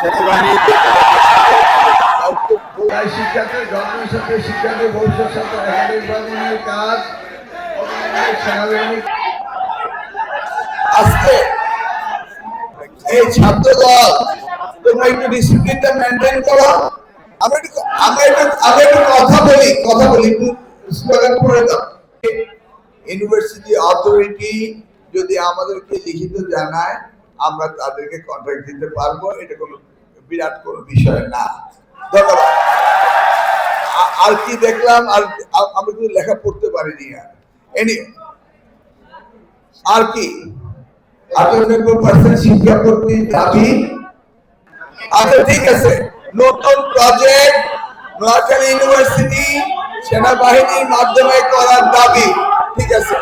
শিক্ষার্থীর জন্মের সাথে শিক্ষার্থীর ভবিষ্যৎ সাথে একাডেমিক ভ্রমণের কাজ আজকে এই ছাত্রদল তোমরা একটু ডিসিপ্লিনটা মেনটেন করো। আমি একটু কথা বলি একটু স্লোগান করে দাও। ইউনিভার্সিটি অথরিটি যদি আমাদেরকে লিখিত জানায় আমরা তাদেরকে কন্ট্রাক্ট দিতে পারবো, এটা কোনো বিরাট কোনো বিষয় না। ধন্যবাদ। আর কি দেখলাম, আর আমরা কিন্তু লেখা পড়তে পারিনি। আর কি 98% শিক্ষাকর্মী দাবি। আচ্ছা ঠিক আছে, নতুন প্রজেক্ট নোয়াখালী ইউনিভার্সিটি সেনাবাহিনীর মাধ্যমে করার দাবি। ঠিক আছে,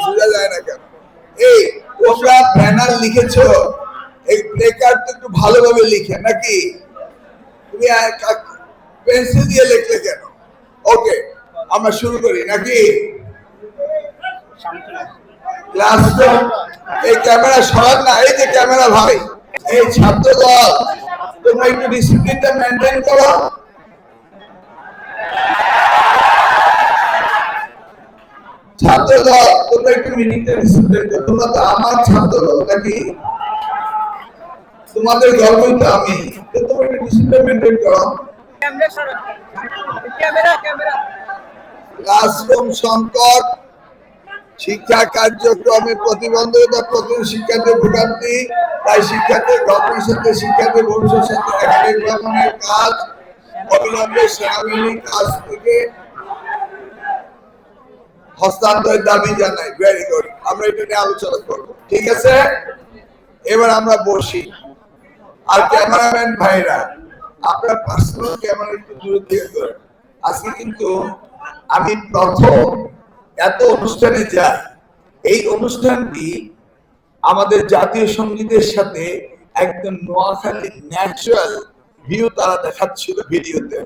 বোঝা যায় না কেন? এই তোমরা ব্যানার লিখেছো, এই প্লেকার্ড তো একটু ভালোভাবে লিখে নাকি? তুমি পেন্সিল দিয়ে লিখলে কেন? ওকে, আমরা শুরু করি নাকি? ক্লাসরুম এই ক্যামেরা সরান না, এই যে ক্যামেরা ভাই, এই ছাত্রদল তোমরা একটু ডিসিপ্লিনটা মেনটেন করো। ছাত্রদল তোমরা একটু মিনিটটা ডিসিপ্লিন করো। তোমরা তো আমার ছাত্রদল নাকি? তোমাদের গর্বই তো আমি। তোমরা একটু ডিসিপ্লিন মেনটেন করো। ক্লাসরুম সংকট, শিক্ষা কার্যক্রমে প্রতিবন্ধকতা, প্রথম শিক্ষার্থীর ভোগান্তি, তাই শিক্ষার্থীর গল্পের সাথে শিক্ষার্থীর ভবিষ্যৎ সাথে একাডেমিক ভ্রমণের কাজ অবিলম্বে সেনাবাহিনীর কাছ থেকে হস্তান্তরের দাবি জানাই। ভেরি গুড, আমরা এটা নিয়ে আলোচনা করবো। ঠিক আছে, এবার আমরা বসি। আর ক্যামেরাম্যান ভাইরা আপনার পার্সোনাল ক্যামেরা একটু দূরে থেকে করেন। আজকে কিন্তু আমি প্রথম এত অনুষ্ঠানে যাই। এই অনুষ্ঠানটি আমাদের জাতীয় সঙ্গীতের সাথে একদম নোয়াখালীর ন্যাচারাল ভিউ তারা দেখাচ্ছিল ভিডিওতে।